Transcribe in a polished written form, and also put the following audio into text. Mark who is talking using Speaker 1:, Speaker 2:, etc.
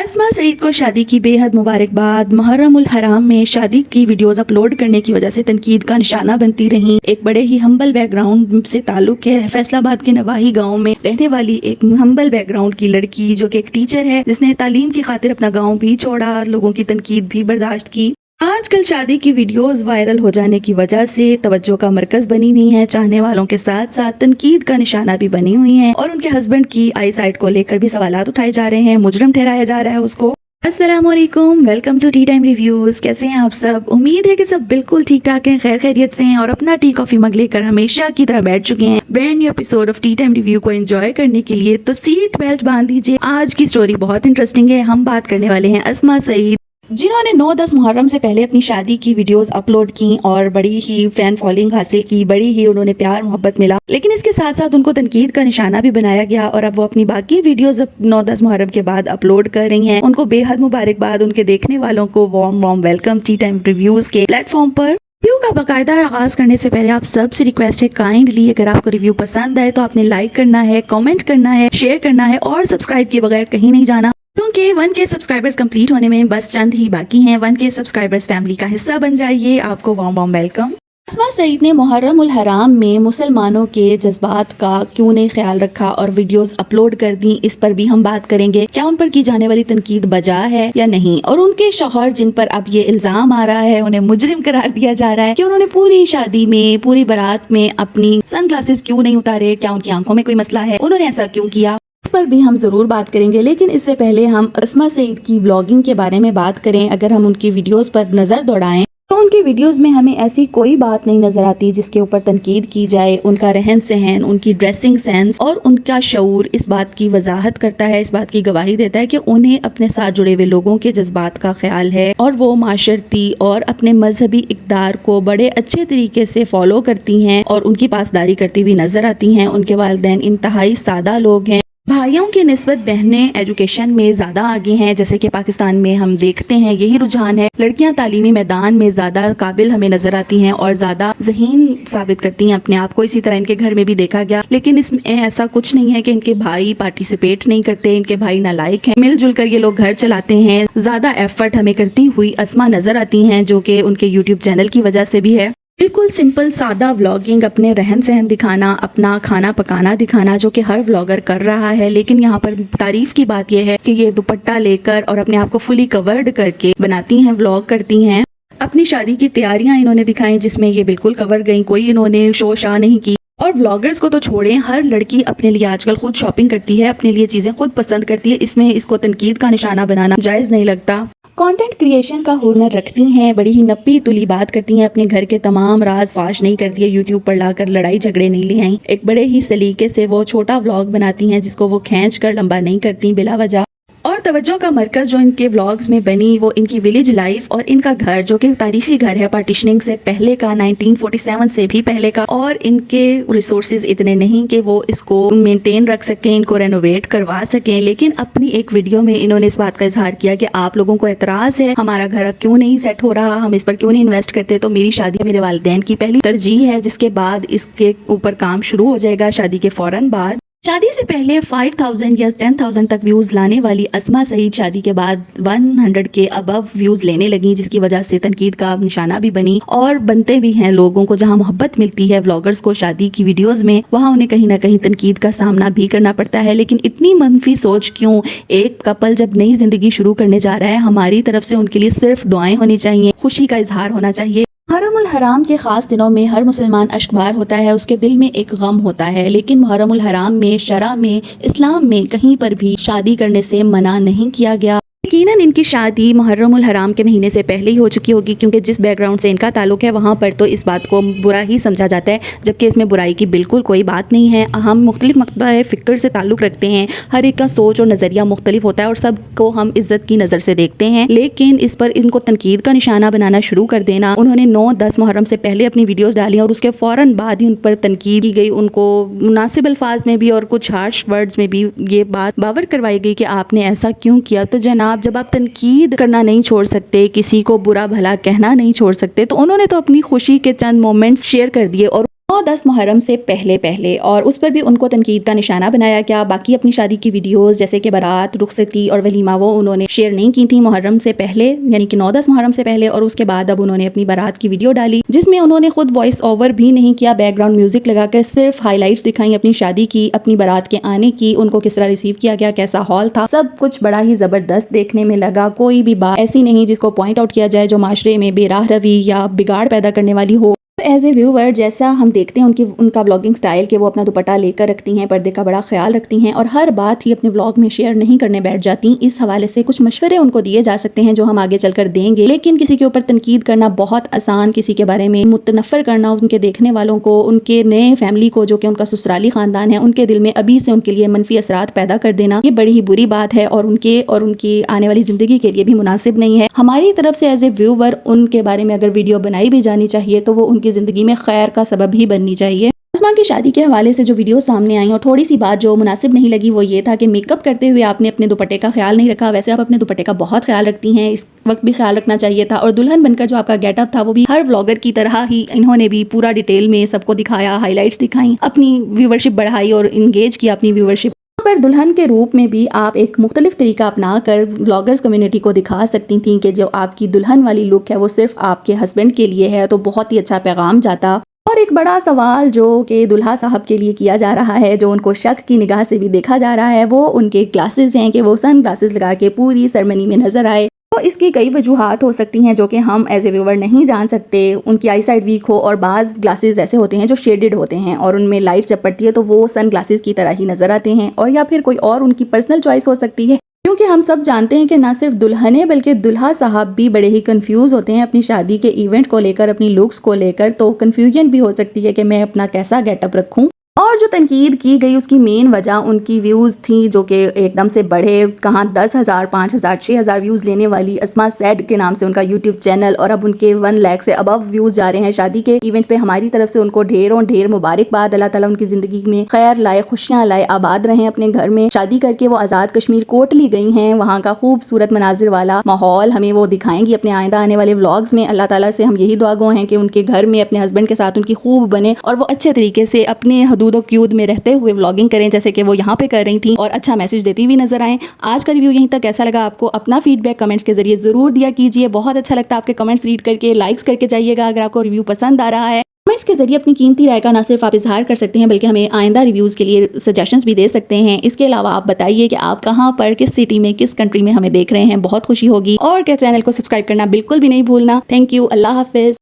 Speaker 1: अस्मा सईद को शादी की बेहद मुबारकबाद। मुहर्रम उल हराम में शादी की वीडियोस अपलोड करने की वजह से तनकीद का निशाना बनती रही। एक बड़े ही हम्बल बैकग्राउंड से ताल्लुक है। फैसलाबाद के नवाही गांव में रहने वाली एक हम्बल बैकग्राउंड की लड़की जो कि एक टीचर है, जिसने तालीम की खातिर अपना गाँव भी छोड़ा, लोगों की तनकीद भी बर्दाश्त की। आजकल शादी की वीडियोस वायरल हो जाने की वजह से तवज्जो का मरकज बनी हुई हैं, चाहने वालों के साथ साथ तनकीद का निशाना भी बनी हुई हैं और उनके हस्बैंड की आई साइट को लेकर भी सवालात उठाए जा रहे हैं, मुजरिम ठहराया जा रहा है उसको। अस्सलामुअलैकुम, welcome to tea time reviews. कैसे हैं आप सब? उम्मीद है कि सब बिल्कुल ठीक ठाक हैं, खैर खैरियत से हैं और अपना टी कॉफी मग लेकर हमेशा की तरह बैठ चुके हैं brand new episode of T time review को एंजॉय करने के लिए। तो सीट बेल्ट बांध दीजिए, आज की स्टोरी बहुत इंटरेस्टिंग है। हम बात करने वाले हैं अस्मा सईद, जिन्होंने 9-10 मुहर्रम से पहले अपनी शादी की वीडियोस अपलोड की और बड़ी ही फैन फॉलोइंग हासिल की, बड़ी ही उन्होंने प्यार मोहब्बत मिला। लेकिन इसके साथ साथ उनको तनकीद का निशाना भी बनाया गया और अब वो अपनी बाकी वीडियोस 9-10 मुहर्रम के बाद अपलोड कर रही हैं। उनको बेहद मुबारकबाद, उनके देखने वालों को warm welcome T time reviews के प्लेटफॉर्म पर। रिव्यू का बाकायदा आगाज करने से पहले आप सबसे रिक्वेस्ट है, काइंडली अगर आपको रिव्यू पसंद आए तो आपने लाइक करना है, कमेंट करना है, शेयर करना है और सब्सक्राइब किए बगैर कहीं नहीं जाना, क्योंकि 1K सब्सक्राइबर्स कंप्लीट होने में बस चंद ही बाकी हैं। 1K सब्सक्राइबर्स फैमिली का हिस्सा बन जाइए। आपको वार्म वेलकम। अस्मा सईद ने मुहर्रम उल हराम में मुसलमानों के जज्बात का क्यों नहीं ख्याल रखा और वीडियोस अपलोड कर दी, इस पर भी हम बात करेंगे। क्या उन पर की जाने वाली तनकीद बजा है या नहीं, और उनके शौहर जिन पर अब ये इल्जाम आ रहा है, उन्हें मुजरिम करार दिया जा रहा है कि उन्होंने पूरी शादी में, पूरी बारात में अपनी सनग्लासेस क्यों नहीं उतारे, क्या उनकी आंखों में कोई मसला है, उन्होंने ऐसा क्यों किया, इस पर भी हम जरूर बात करेंगे। लेकिन इससे पहले हम अस्मा सईद की व्लॉगिंग के बारे में बात करें। अगर हम उनकी वीडियोस पर नजर दौड़ाएं तो उनकी वीडियोस में हमें ऐसी कोई बात नहीं नजर आती जिसके ऊपर तनकीद की जाए। उनका रहन सहन, उनकी ड्रेसिंग सेंस और उनका शऊर इस बात की वजाहत करता है, इस बात की गवाही देता है कि उन्हें अपने साथ जुड़े हुए लोगों के जज्बात का ख्याल है और वो माशरती और अपने मजहबी इक़्तिदार को बड़े अच्छे तरीके से फॉलो करती हैं और उनकी पासदारी करती हुई नजर आती हैं। उनके वालिदैन इंतहाई सादा लोग हैं। भाइयों की निस्बत बहनें एजुकेशन में ज़्यादा आगे हैं, जैसे कि पाकिस्तान में हम देखते हैं यही रुझान है। लड़कियां तालीमी मैदान में ज़्यादा काबिल हमें नज़र आती हैं और ज़्यादा ज़हीन साबित करती हैं अपने आप को। इसी तरह इनके घर में भी देखा गया। लेकिन इसमें ऐसा कुछ नहीं है कि इनके भाई पार्टिसिपेट नहीं करते, इनके भाई नालायक हैं। मिलजुल कर ये लोग घर चलाते हैं। ज़्यादा एफर्ट हमें करती हुई अस्मा नज़र आती हैं, जो कि उनके यूट्यूब चैनल की वजह से भी है। बिल्कुल सिंपल सादा व्लॉगिंग, अपने रहन सहन दिखाना, अपना खाना पकाना दिखाना, जो कि हर व्लॉगर कर रहा है। लेकिन यहाँ पर तारीफ की बात यह है कि ये दुपट्टा लेकर और अपने आप को फुली कवर्ड करके बनाती हैं, व्लॉग करती हैं। अपनी शादी की तैयारियां इन्होंने दिखाई जिसमें ये बिल्कुल कवर गई, कोई इन्होंने शो शाह नहीं की। और व्लॉगर्स को तो छोड़ें, हर लड़की अपने लिए आजकल खुद शॉपिंग करती है, अपने लिए चीजें खुद पसंद करती है। इसमें इसको तनकीद का निशाना बनाना जायज नहीं लगता। कंटेंट क्रिएशन का हुनर रखती हैं, बड़ी ही नपी तुली बात करती हैं, अपने घर के तमाम राज फाश नहीं करती है, यूट्यूब पर लाकर लड़ाई झगड़े नहीं ले आई। एक बड़े ही सलीके से वो छोटा व्लॉग बनाती हैं जिसको वो खींच कर लंबा नहीं करती बिला वजह। और तवज्जो का मरकज जो इनके व्लॉग्स में बनी वो इनकी विलेज लाइफ और इनका घर, जो कि तारीखी घर है पार्टीशनिंग से पहले का, 1947 से भी पहले का। और इनके रिसोर्सेज इतने नहीं कि वो इसको मेंटेन रख सकें, इनको रेनोवेट करवा सकें। लेकिन अपनी एक वीडियो में इन्होंने इस बात का इजहार किया कि आप लोगों को एतराज़ है हमारा घर क्यों नहीं सेट हो रहा, हम इस पर क्यों नहीं इन्वेस्ट करते, तो मेरी शादी मेरे वालिदैन की पहली तरजीह है, जिसके बाद इसके ऊपर काम शुरू हो जाएगा शादी के फौरन बाद। शादी से पहले 5000 या 10,000 तक व्यूज लाने वाली अस्मा सईद शादी के बाद 100 के अबव व्यूज लेने लगी, जिसकी वजह से तनकीद का निशाना भी बनी और बनते भी हैं। लोगों को जहां मोहब्बत मिलती है व्लॉगर्स को शादी की वीडियोस में, वहां उन्हें कहीं ना कहीं तनकीद का सामना भी करना पड़ता है। लेकिन इतनी मनफी सोच क्यों? एक कपल जब नई जिंदगी शुरू करने जा रहा है, हमारी तरफ से उनके लिए सिर्फ दुआएं होनी चाहिए, खुशी का इजहार होना चाहिए। मुहर्रम उल हराम के खास दिनों में हर मुसलमान अश्कबार होता है, उसके दिल में एक गम होता है। लेकिन मुहर्रम उल हराम में, शरा में, इस्लाम में कहीं पर भी शादी करने से मना नहीं किया गया। यकीनन इनकी शादी मुहर्रम उल हराम के महीने से पहले ही हो चुकी होगी, क्योंकि जिस बैकग्राउंड से इनका ताल्लुक है वहाँ पर तो इस बात को बुरा ही समझा जाता है, जबकि इसमें बुराई की बिल्कुल कोई बात नहीं है। हम मुख्तलिफ मकतबा फ़िक्र से ताल्लुक़ रखते हैं, हर एक का सोच और नज़रिया मुख्तलिफ होता है और सबको हम इज़्ज़त की नज़र से देखते हैं। लेकिन इस पर इनको तनकीद का निशाना बनाना शुरू कर देना, उन्होंने 9-10 मुहर्रम से पहले अपनी वीडियोज़ डाली और उसके फ़ौरन बाद ही उन पर तनकीद की गई। उनको मुनासिब अल्फाज में भी और कुछ हार्श वर्ड्स में भी ये बात बावर करवाई गई कि आपने ऐसा क्यों किया। तो जनाब, जब आप तनकीद करना नहीं छोड़ सकते, किसी को बुरा भला कहना नहीं छोड़ सकते, तो उन्होंने तो अपनी खुशी के चंद मोमेंट्स शेयर कर दिए और 9-10 محرम سے پہلے اور اس پر بھی ان کو تنقید کا نشانہ بنایا گیا. باقی اپنی شادی کی ویڈیوز جیسے کہ بارات، رخصتی اور ولیمہ وہ انہوں نے شیئر نہیں کی تھیں محرم سے پہلے، یعنی کہ 9-10 محرم سے پہلے، اور اس کے بعد اب انہوں نے اپنی بارات کی ویڈیو ڈالی جس میں انہوں نے خود وائس اوور بھی نہیں کیا، بیک گراؤنڈ میوزک لگا کر صرف ہائی لائٹس دکھائیں اپنی شادی کی، اپنی بارات کے آنے کی، ان کو کس طرح ریسیو کیا گیا، کیسا ہال تھا. سب کچھ بڑا ہی زبردست دیکھنے میں لگا. کوئی بھی بات ایسی نہیں جس کو پوائنٹ آؤٹ کیا جائے جو معاشرے میں بے راہ روی یا بگاڑ پیدا کرنے والی ہو. ایز اے ویور جیسا ہم دیکھتے ہیں ان کا بلاگنگ سٹائل کہ وہ اپنا دوپٹہ لے کر رکھتی ہیں، پردے کا بڑا خیال رکھتی ہیں اور ہر بات ہی اپنے بلاگ میں شیئر نہیں کرنے بیٹھ جاتی. اس حوالے سے کچھ مشورے ان کو دیے جا سکتے ہیں جو ہم آگے چل کر دیں گے، لیکن کسی کے اوپر تنقید کرنا بہت آسان، کسی کے بارے میں متنفر کرنا ان کے دیکھنے والوں کو، ان کے نئے فیملی کو جو کہ ان کا سسرالی خاندان ہے، ان کے دل میں ابھی سے ان کے لیے منفی اثرات پیدا کر دینا، یہ بڑی ہی بری بات ہے اور ان کی آنے والی زندگی کے لیے بھی مناسب نہیں ہے. ہماری طرف سے ایز اے ویور ان کے بارے میں اگر ویڈیو بنائی بھی جانی چاہیے تو وہ ان کی زندگی میں خیر کا سبب ہی بننی چاہیے. اسما کی شادی کے حوالے سے جو ویڈیو سامنے آئیں اور تھوڑی سی بات جو مناسب نہیں لگی وہ یہ تھا کہ میک اپ کرتے ہوئے آپ نے اپنے دوپٹے کا خیال نہیں رکھا. ویسے آپ اپنے دوپٹے کا بہت خیال رکھتی ہیں، اس وقت بھی خیال رکھنا چاہیے تھا. اور دلہن بن کر جو آپ کا گیٹ اپ تھا وہ بھی ہر ولاگر کی طرح ہی انہوں نے بھی پورا ڈیٹیل میں سب کو دکھایا، ہائی لائٹس دکھائیں، اپنی ویورشپ بڑھائی اور انگیج کیا اپنی ویورشپ پر. دلہن کے روپ میں بھی آپ ایک مختلف طریقہ اپنا کر ولاگرز کمیونٹی کو دکھا سکتی تھیں کہ جو آپ کی دلہن والی لک ہے وہ صرف آپ کے ہسبینڈ کے لیے ہے، تو بہت ہی اچھا پیغام جاتا. اور ایک بڑا سوال جو کہ دلہا صاحب کے لیے کیا جا رہا ہے، جو ان کو شک کی نگاہ سے بھی دیکھا جا رہا ہے، وہ ان کے گلاسز ہیں کہ وہ سن گلاسز لگا کے پوری سرمنی میں نظر آئے. تو اس کی کئی وجوہات ہو سکتی ہیں جو کہ ہم ایز اے ویور نہیں جان سکتے. ان کی آئی سائٹ ویک ہو اور بعض گلاسز ایسے ہوتے ہیں جو شیڈڈ ہوتے ہیں اور ان میں لائٹ جب پڑتی ہے تو وہ سن گلاسز کی طرح ہی نظر آتے ہیں، اور یا پھر کوئی اور ان کی پرسنل چوائس ہو سکتی ہے. کیونکہ ہم سب جانتے ہیں کہ نہ صرف دلہنیں بلکہ دلہا صاحب بھی بڑے ہی کنفیوز ہوتے ہیں اپنی شادی کے ایونٹ کو لے کر، اپنی لکس کو لے کر. تو کنفیوژن بھی ہو سکتی ہے کہ میں اپنا کیسا گیٹ اپ رکھوں. اور جو تنقید کی گئی اس کی مین وجہ ان کی ویوز تھیں جو کہ ایک دم سے بڑھے، کہاں 10,000 5,000 6,000 ویوز لینے والی اسما سیڈ کے نام سے ان کا یوٹیوب چینل، اور اب ان کے 1 لاکھ سے ابو ویوز جا رہے ہیں شادی کے ایونٹ پہ. ہماری طرف سے ان کو ڈھیر مبارکباد. اللہ تعالیٰ ان کی زندگی میں خیر لائے، خوشیاں لائے، آباد رہیں اپنے گھر میں. شادی کر کے وہ آزاد کشمیر کوٹلی گئی ہیں، وہاں کا خوبصورت مناظر والا ماحول ہمیں وہ دکھائیں گی اپنے آئندہ آنے والے ولاگز میں. اللہ تعالیٰ سے ہم یہی دعا گو ہیں کہ ان کے گھر میں اپنے ہسبینڈ کے ساتھ ان کی خوب بنے اور وہ اچھے طریقے سے اپنے حدود و قیود میں رہتے ہوئے ولاگنگ کریں جیسے کہ وہ یہاں پہ کر رہی تھیں، اور اچھا میسج دیتی ہوئی نظر آئیں. آج کا ریویو یہیں تک. کیسا لگا آپ کو؟ اپنا فیڈ بیک کمنٹس کے ذریعے ضرور دیا کیجیے. بہت اچھا لگتا ہے آپ کے کمنٹس ریڈ کر کے. لائکس کر کے جائیے گا اگر آپ کو ریویو پسند آ رہا ہے. کمنٹس کے ذریعے اپنی قیمتی رائے کا نہ صرف آپ اظہار کر سکتے ہیں بلکہ ہمیں آئندہ ریویوز کے لیے سجیشنز بھی دے سکتے ہیں. اس کے علاوہ آپ بتائیے کہ آپ کہاں پر، کس سٹی میں، کس کنٹری میں ہمیں دیکھ رہے ہیں. بہت خوشی ہوگی. اور کیا چینل کو سبسکرائب کرنا بالکل بھی نہیں بھولنا. Thank you. اللہ حافظ.